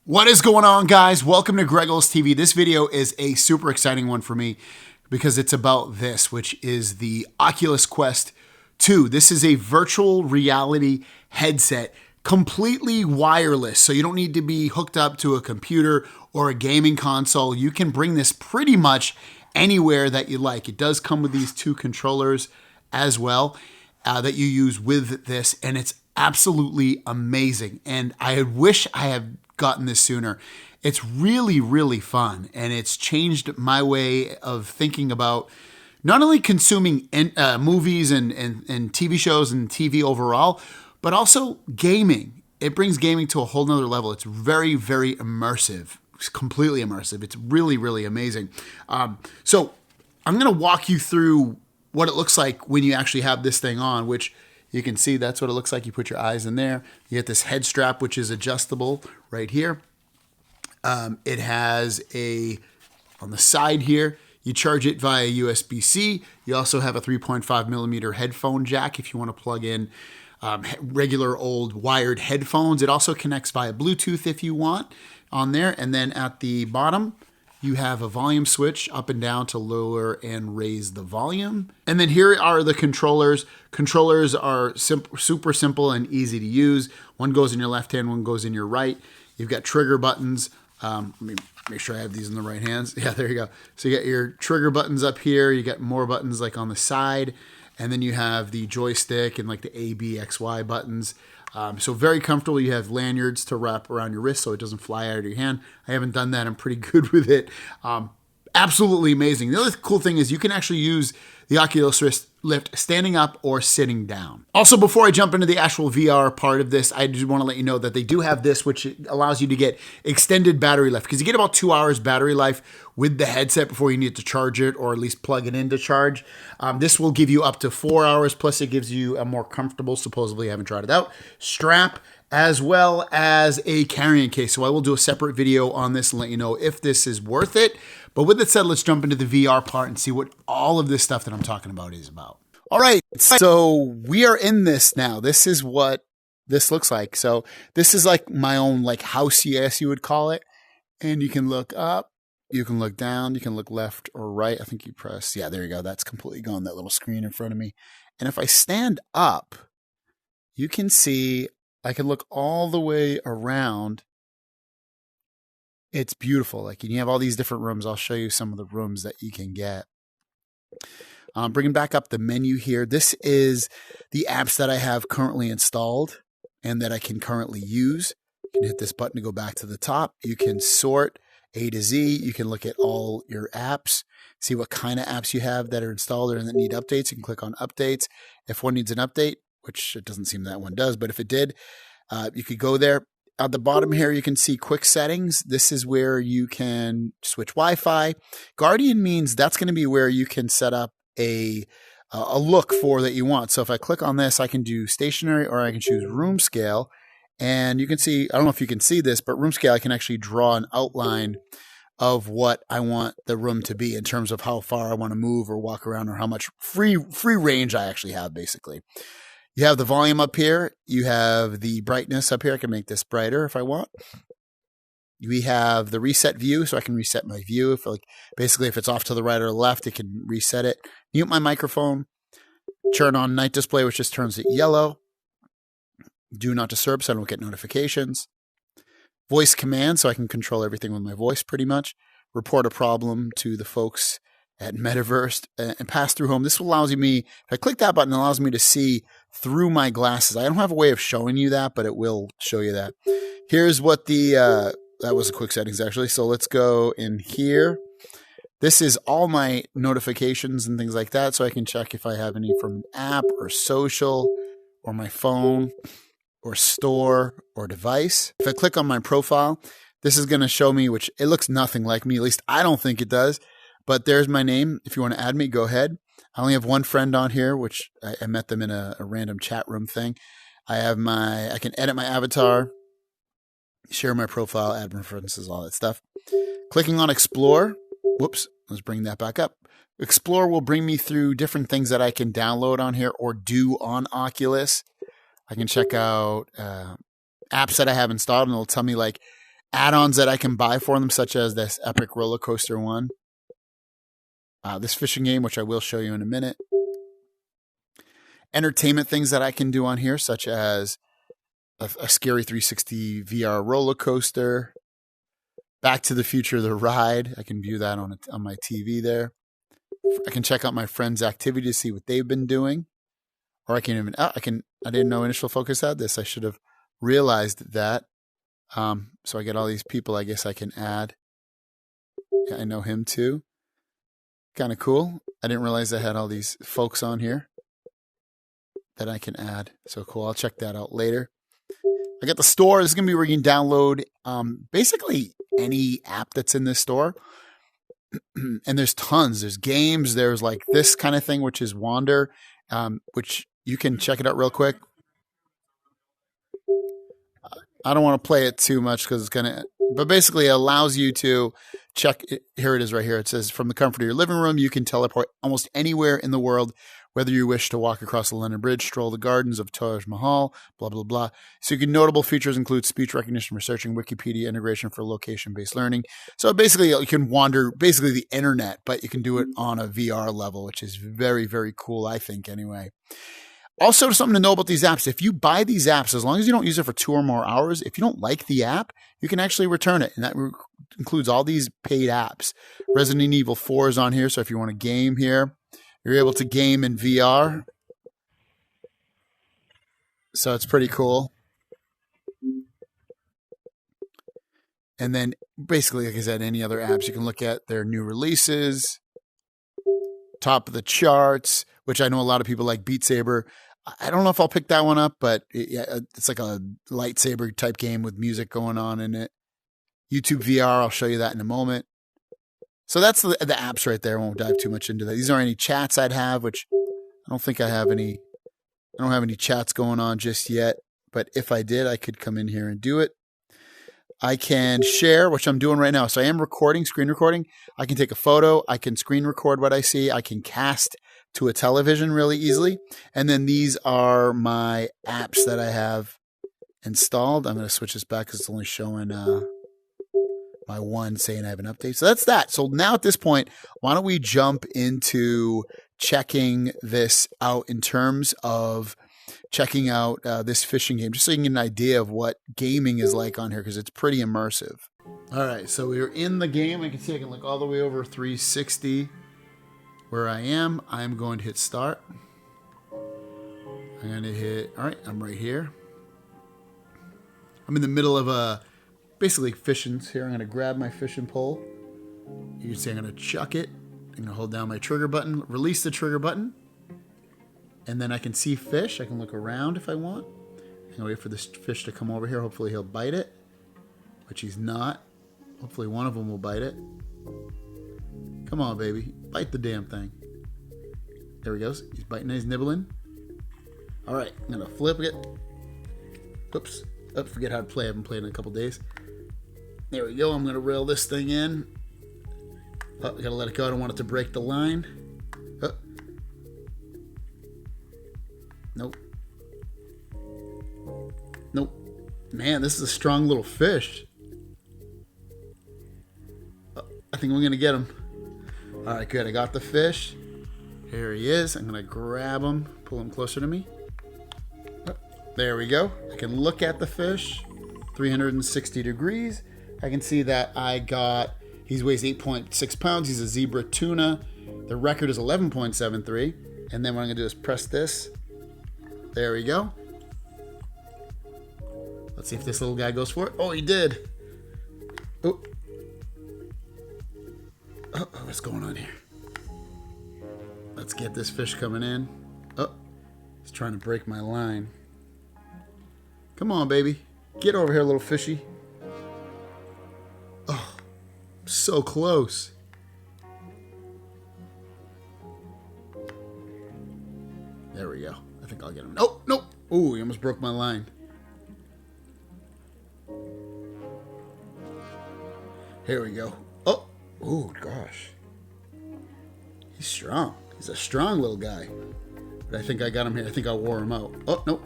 What is going on, guys? Welcome to Greggles TV. This video is a super exciting one for me because it's about this, which is the Oculus Quest 2. This is a virtual reality headset, completely wireless, so you don't need to be hooked up to a computer or a gaming console. You can bring this pretty much anywhere that you like. It does come with these two controllers as well that you use with this, and it's absolutely amazing. And I wish I had gotten this sooner. It's really, really fun, and it's changed my way of thinking about not only consuming movies and TV shows and TV overall, but also gaming. It brings gaming to a whole nother level. It's very, very immersive. It's completely immersive. It's really, really amazing. So I'm going to walk you through what it looks like when you actually have this thing on, which you can see that's what it looks like. You put your eyes in there. You get this head strap, which is adjustable right here. It has on the side here, you charge it via USB-C. You also have a 3.5 millimeter headphone jack if you want to plug in regular old wired headphones. It also connects via Bluetooth if you want on there. And then at the bottom, you have a volume switch up and down to lower and raise the volume. And then here are the controllers. Controllers are super simple and easy to use. One goes in your left hand, one goes in your right. You've got trigger buttons. Let me make sure I have these in the right hands. Yeah, there you go. So you got your trigger buttons up here. You got more buttons like on the side. And then you have the joystick and like the A, B, X, Y buttons. So very comfortable. You have lanyards to wrap around your wrist so it doesn't fly out of your hand. I haven't done that. I'm pretty good with it. Absolutely amazing. The other cool thing is you can actually use the Oculus Lift standing up or sitting down. Also, before I jump into the actual VR part of this, I just want to let you know that they do have this, which allows you to get extended battery life, because you get about 2 hours battery life with the headset before you need to charge it or at least plug it in to charge. This will give you up to 4 hours, plus it gives you a more comfortable, supposedly I haven't tried it out, strap, as well as a carrying case. So I will do a separate video on this and let you know if this is worth it. But with that said, let's jump into the VR part and see what all of this stuff that I'm talking about is about. All right, so we are in this now. This is what this looks like. So this is like my own like house, yes, you would call it. And you can look up, you can look down, you can look left or right. I think you press, yeah, there you go. That's completely gone, that little screen in front of me. And if I stand up, you can see I can look all the way around. It's beautiful. Like, you have all these different rooms. I'll show you some of the rooms that you can get. Bringing back up the menu here. This is the apps that I have currently installed and that I can currently use. You can hit this button to go back to the top. You can sort A to Z. You can look at all your apps, see what kind of apps you have that are installed or that need updates. You can click on updates. If one needs an update, which it doesn't seem that one does, but if it did, you could go there. At the bottom here, you can see quick settings. This is where you can switch Wi-Fi. Guardian means that's going to be where you can set up a look for that you want. So if I click on this, I can do stationary or I can choose room scale. And you can see, I don't know if you can see this, but room scale, I can actually draw an outline of what I want the room to be in terms of how far I want to move or walk around or how much free range I actually have, basically. You have the volume up here. You have the brightness up here. I can make this brighter if I want. We have the reset view, so I can reset my view. If basically if it's off to the right or the left, it can reset it. Mute my microphone. Turn on night display, which just turns it yellow. Do not disturb, so I don't get notifications. Voice command, so I can control everything with my voice pretty much. Report a problem to the folks at Metaverse and pass through home. This allows me, if I click that button, it allows me to see through my glasses. I don't have a way of showing you that, but it will show you that. Here's what that was the quick settings actually. So let's go in here. This is all my notifications and things like that. So I can check if I have any from an app or social or my phone or store or device. If I click on my profile, this is going to show me, which it looks nothing like me. At least I don't think it does. But there's my name. If you want to add me, go ahead. I only have one friend on here, which I met them in a random chat room thing. I can edit my avatar, share my profile, add references, all that stuff. Clicking on Explore. Whoops, let's bring that back up. Explore will bring me through different things that I can download on here or do on Oculus. I can check out apps that I have installed, and it'll tell me like add-ons that I can buy for them, such as this epic roller coaster one. This fishing game, which I will show you in a minute. Entertainment things that I can do on here, such as a scary 360 VR roller coaster. Back to the Future, the ride. I can view that on my TV there. I can check out my friends' activity to see what they've been doing. Or I can even, I didn't know Initial Focus had this. I should have realized that. So I get all these people I guess I can add. Yeah, I know him too. Kind of cool. I didn't realize I had all these folks on here that I can add. So cool. I'll check that out later. I got the store. This is going to be where you can download basically any app that's in this store. And there's tons. There's games. There's like this kind of thing, which is Wander, which you can check it out real quick. I don't want to play it too much because it's going to, but basically it allows you to check it. Here it is right here. It says from the comfort of your living room, you can teleport almost anywhere in the world, whether you wish to walk across the London Bridge, stroll the gardens of Taj Mahal, blah, blah, blah. So notable features include speech recognition for searching, Wikipedia integration for location-based learning. So basically you can wander basically the internet, but you can do it on a VR level, which is very, very cool, I think, anyway. Also, something to know about these apps. If you buy these apps, as long as you don't use it for 2 or more hours, if you don't like the app, you can actually return it. And that includes all these paid apps. Resident Evil 4 is on here. So if you want to game here, you're able to game in VR. So it's pretty cool. And then basically, like I said, any other apps, you can look at their new releases, top of the charts, which I know a lot of people like Beat Saber. I don't know if I'll pick that one up, but it's like a lightsaber type game with music going on in it. YouTube VR, I'll show you that in a moment. So that's the apps right there. I won't dive too much into that. These aren't any chats I'd have, which I don't think I have any. I don't have any chats going on just yet, but if I did, I could come in here and do it. I can share, which I'm doing right now. So I am recording, screen recording. I can take a photo. I can screen record what I see. I can cast to a television really easily. And then these are my apps that I have installed. I'm going to switch this back because it's only showing my one saying I have an update. So that's that. So now at this point, why don't we jump into checking this out in terms of checking out this fishing game, just so you can get an idea of what gaming is like on here, because it's pretty immersive. All right, so we're in the game. I can see I can look all the way over 360 where I am. I'm going to hit start. I'm going to hit, all right, I'm right here. I'm in the middle of basically fishing here. I'm going to grab my fishing pole. You can see I'm going to chuck it. I'm going to hold down my trigger button, release the trigger button. And then I can see fish. I can look around if I want. I'm gonna wait for this fish to come over here. Hopefully he'll bite it, which he's not. Hopefully one of them will bite it. Come on, baby. Bite the damn thing. There he goes. He's biting, he's nibbling. All right, I'm gonna flip it. Oops. Oh, forget how to play. I haven't played in a couple days. There we go. I'm gonna reel this thing in. Oh, I gotta let it go. I don't want it to break the line. Oh. Nope. Nope. Man, this is a strong little fish. I think we're going to get him. All right, good. I got the fish. Here he is. I'm going to grab him, pull him closer to me. There we go. I can look at the fish, 360 degrees. I can see that he weighs 8.6 pounds. He's a zebra tuna. The record is 11.73. And then what I'm going to do is press this. There we go. Let's see if this little guy goes for it. Oh, he did. Oh. Oh, what's going on here? Let's get this fish coming in. Oh, he's trying to break my line. Come on, baby. Get over here, little fishy. Oh, so close. There we go. I think I'll get him. Nope, nope. Ooh, he almost broke my line. Here we go. Oh, ooh, gosh. He's strong. He's a strong little guy. But I think I got him here. I think I wore him out. Oh, nope.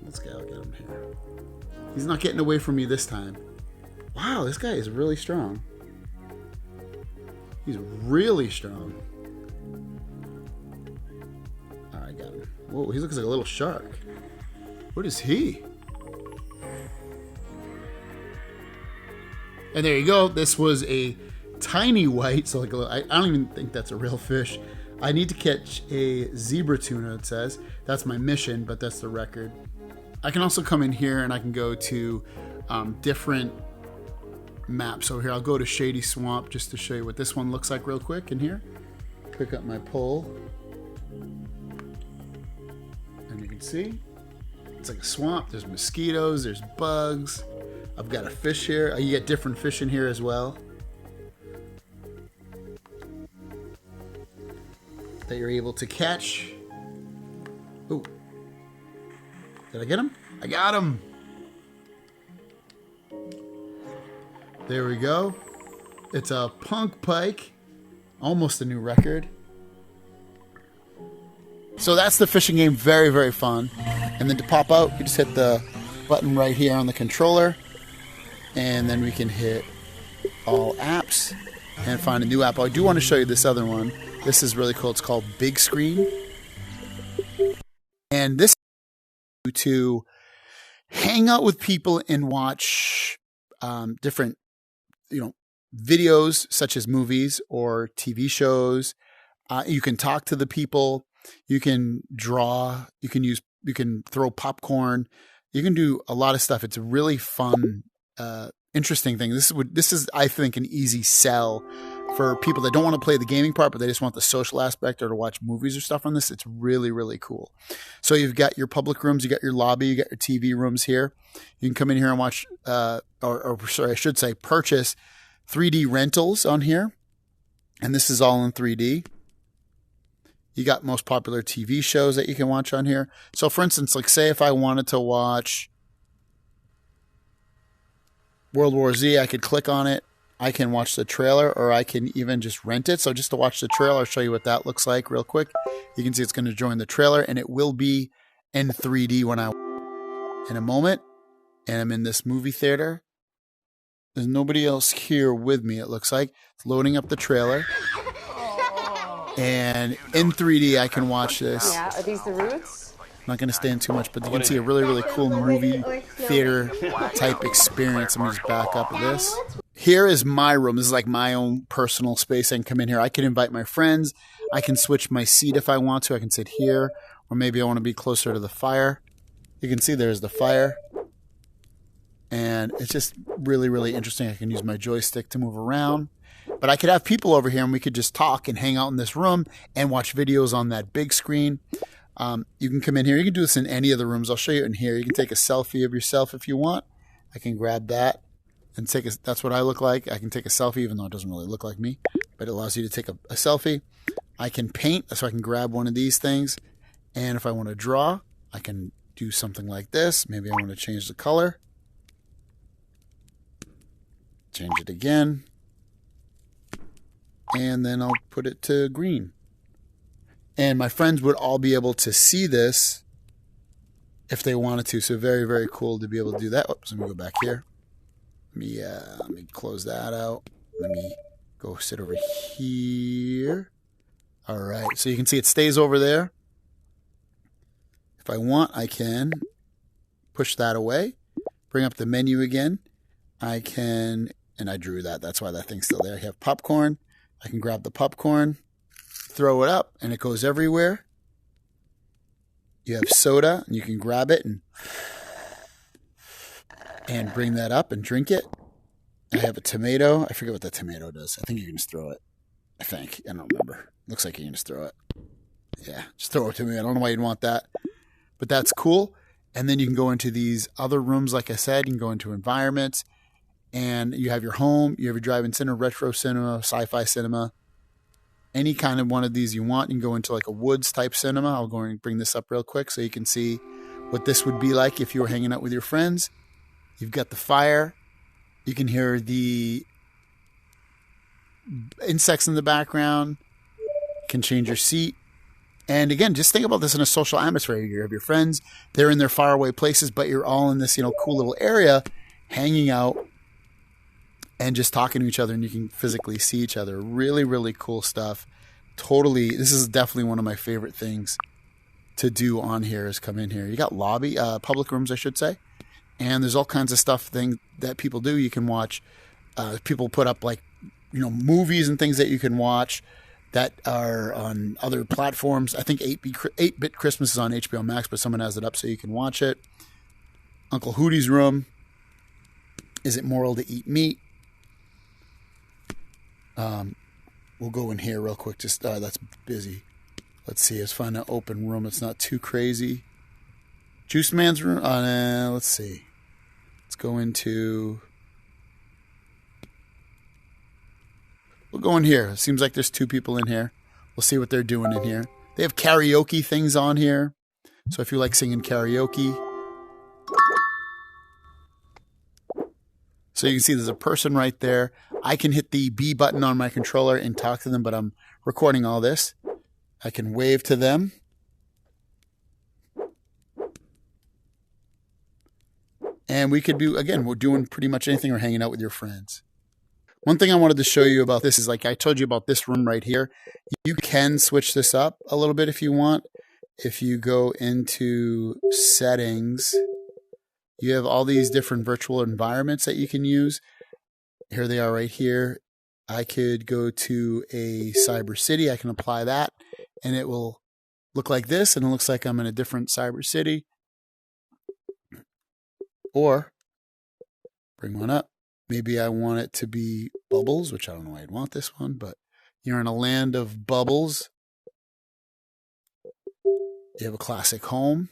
Let's go. I'll get him here. He's not getting away from me this time. Wow, this guy is really strong. He's really strong. All right, got him. Whoa, he looks like a little shark. What is he? And there you go. This was a tiny white. So like I don't even think that's a real fish. I need to catch a zebra tuna, it says. That's my mission, but that's the record. I can also come in here and I can go to different maps over here. I'll go to Shady Swamp just to show you what this one looks like real quick in here. Pick up my pole. And you can see, it's like a swamp. There's mosquitoes, there's bugs. I've got a fish here. You get different fish in here as well that you're able to catch. Ooh. Did I get him? I got him. There we go. It's a punk pike. Almost a new record. So that's the fishing game. Very, very fun. And then to pop out, you just hit the button right here on the controller. And then we can hit all apps and find a new app. I do want to show you this other one. This is really cool. It's called Big Screen. And this is to hang out with people and watch different, videos such as movies or TV shows. You can talk to the people. You can draw. You can throw popcorn. You can do a lot of stuff. It's a really fun, interesting thing. This is, I think, an easy sell for people that don't want to play the gaming part, but they just want the social aspect or to watch movies or stuff on this. It's really, really cool. So you've got your public rooms, you got your lobby, you got your TV rooms here. You can come in here and watch, I should say purchase 3D rentals on here. And this is all in 3D. You got most popular TV shows that you can watch on here. So for instance, like say if I wanted to watch World War Z, I could click on it. I can watch the trailer or I can even just rent it. So just to watch the trailer, I'll show you what that looks like real quick. You can see it's going to join the trailer and it will be in 3D in a moment. And I'm in this movie theater. There's nobody else here with me, it looks like. It's loading up the trailer. And in 3D, I can watch this. Yeah, are these the roots? I'm not going to stand too much, but you can see a really, really cool movie theater type experience. I'm going to just back up of this. Here is my room. This is like my own personal space. I can come in here. I can invite my friends. I can switch my seat if I want to. I can sit here, or maybe I want to be closer to the fire. You can see there's the fire. And it's just really, really interesting. I can use my joystick to move around. But I could have people over here and we could just talk and hang out in this room and watch videos on that big screen. You can come in here. You can do this in any of the rooms. I'll show you in here. You can take a selfie of yourself if you want. I can grab that and that's what I look like. I can take a selfie even though it doesn't really look like me, but it allows you to take a selfie. I can paint, so I can grab one of these things. And if I want to draw, I can do something like this. Maybe I want to change the color. Change it again. And then I'll put it to green. And my friends would all be able to see this if they wanted to. So very, very cool to be able to do that. Oops, let me go back here. Let me close that out. Let me go sit over here. All right. So you can see it stays over there. If I want, I can push that away. Bring up the menu again. I can, and I drew that. That's why that thing's still there. I have popcorn. I can grab the popcorn, throw it up, and it goes everywhere. You have soda, and you can grab it and bring that up and drink it. I have a tomato. I forget what the tomato does. I think you can just throw it. I don't remember. Looks like you can just throw it. Yeah, just throw it to me. I don't know why you'd want that. But that's cool. And then you can go into these other rooms, like I said. You can go into environments. And you have your home, you have your drive-in cinema, retro cinema, sci-fi cinema, any kind of one of these you want. You can go into like a woods type cinema. I'll go and bring this up real quick so you can see what this would be like if you were hanging out with your friends. You've got the fire. You can hear the insects in the background. You can change your seat. And again, just think about this in a social atmosphere. You have your friends, they're in their faraway places, but you're all in this, cool little area, hanging out and just talking to each other, and you can physically see each other. Really, really cool stuff. Totally, this is definitely one of my favorite things to do on here is come in here. You got lobby, public rooms, I should say. And there's all kinds of stuff that people do. You can watch. People put up movies and things that you can watch that are on other platforms. I think 8-Bit Christmas is on HBO Max, but someone has it up so you can watch it. Uncle Hootie's room. Is it moral to eat meat? We'll go in here real quick. Just that's busy. Let's see. Let's find an open room. It's not too crazy. Juice Man's room. Let's see. Let's go into. We'll go in here. It seems like there's 2 people in here. We'll see what they're doing in here. They have karaoke things on here. So if you like singing karaoke. So you can see there's a person right there. I can hit the B button on my controller and talk to them, but I'm recording all this. I can wave to them. And we could do, again, we're doing pretty much anything or hanging out with your friends. One thing I wanted to show you about this is, like I told you about this room right here. You can switch this up a little bit if you want. If you go into settings, you have all these different virtual environments that you can use. Here they are right here. I could go to a cyber city. I can apply that, and it will look like this, and it looks like I'm in a different cyber city. Or bring one up. Maybe I want it to be bubbles, which I don't know why I'd want this one, but you're in a land of bubbles. You have a classic home.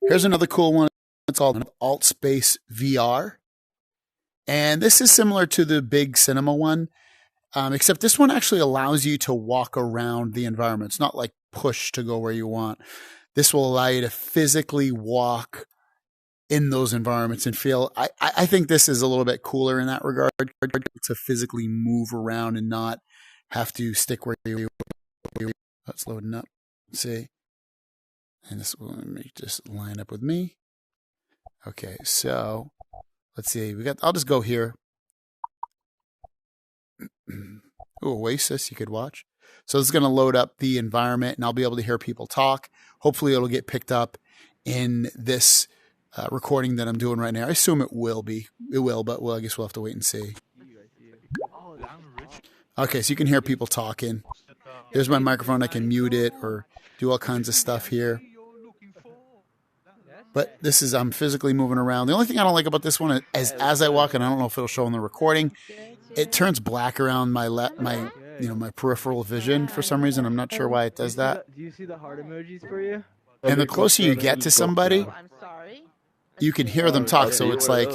Here's another cool one. It's called Alt Space VR. And this is similar to the big cinema one, except this one actually allows you to walk around the environment. It's not like push to go where you want. This will allow you to physically walk in those environments and feel. I think this is a little bit cooler in that regard, to physically move around and not have to stick where you are. That's loading up. Let's see. And this will make just line up with me. Okay, so let's see. I'll just go here. Oh, Oasis, you could watch. So this is going to load up the environment, and I'll be able to hear people talk. Hopefully it'll get picked up in this recording that I'm doing right now. I assume it will be. It will, but I guess we'll have to wait and see. Okay, so you can hear people talking. There's my microphone. I can mute it or do all kinds of stuff here. But this is, I'm physically moving around. The only thing I don't like about this one is as I walk, and I don't know if it'll show in the recording, it turns black around my my peripheral vision for some reason. I'm not sure why it does that. Do you see the heart emojis for you? And the closer you get to somebody, you can hear them talk. So it's like,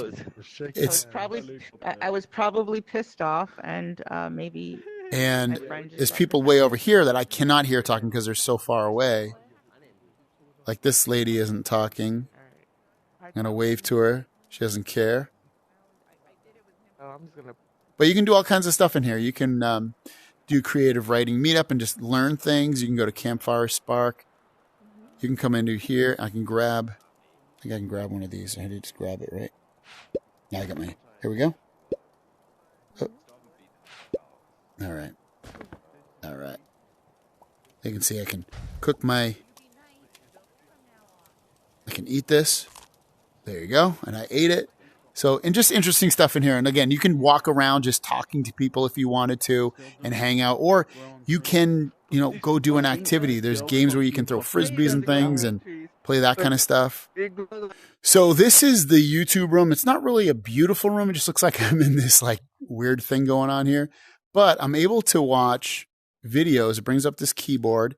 I was probably pissed off, and maybe. And there's people way over here that I cannot hear talking because they're so far away. Like this lady isn't talking. I'm going to wave to her. She doesn't care. But you can do all kinds of stuff in here. You can do creative writing meetup and just learn things. You can go to Campfire Spark. You can come into here. I think I can grab one of these. I had to just grab it, right? Now I got my, here we go. Oh. All right. You can see I can cook I can eat this. There you go. And I ate it. So, and just interesting stuff in here. And again, you can walk around just talking to people if you wanted to and hang out. Or you can, go do an activity. There's games where you can throw frisbees and things and play that kind of stuff. So this is the YouTube room. It's not really a beautiful room. It just looks like I'm in this like weird thing going on here. But I'm able to watch videos. It brings up this keyboard.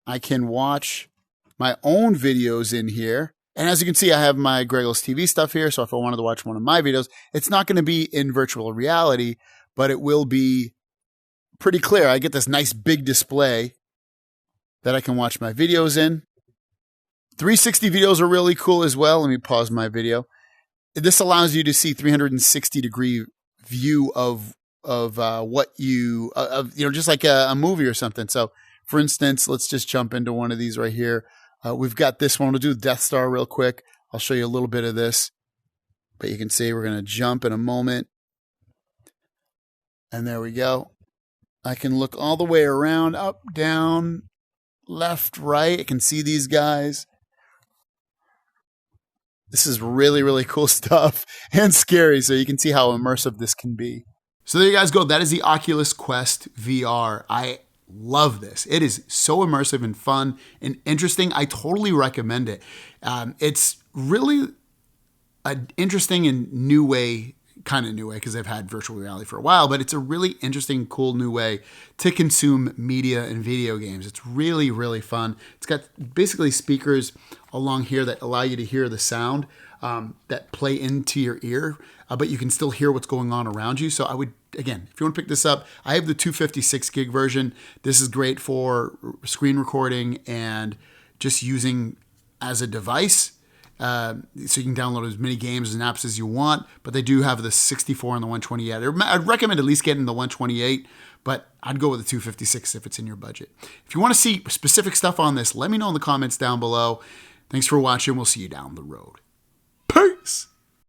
I can watch my own videos in here. And as you can see, I have my Gregos TV stuff here. So if I wanted to watch one of my videos, it's not going to be in virtual reality, but it will be pretty clear. I get this nice big display that I can watch my videos in. 360 videos are really cool as well. Let me pause my video. This allows you to see 360-degree view of what you just like a movie or something. So, for instance, let's just jump into one of these right here. We've got this one. We'll do Death Star real quick. I'll show you a little bit of this, but you can see we're going to jump in a moment. And there we go. I can look all the way around, up, down, left, right. I can see these guys. This is really, really cool stuff and scary, so you can see how immersive this can be. So there you guys go. That is the Oculus Quest VR. I love this. It is so immersive and fun and interesting. I totally recommend it. It's really an interesting and new way, kind of new way, because I've had virtual reality for a while, but it's a really interesting, cool new way to consume media and video games. It's really, really fun. It's got basically speakers along here that allow you to hear the sound that play into your ear, but you can still hear what's going on around you. So I would, again, if you want to pick this up, I have the 256 gig version. This is great for screen recording and just using as a device. So you can download as many games and apps as you want, but they do have the 64 and the 128. I'd recommend at least getting the 128, but I'd go with the 256 if it's in your budget. If you want to see specific stuff on this, let me know in the comments down below. Thanks for watching. We'll see you down the road. Peace!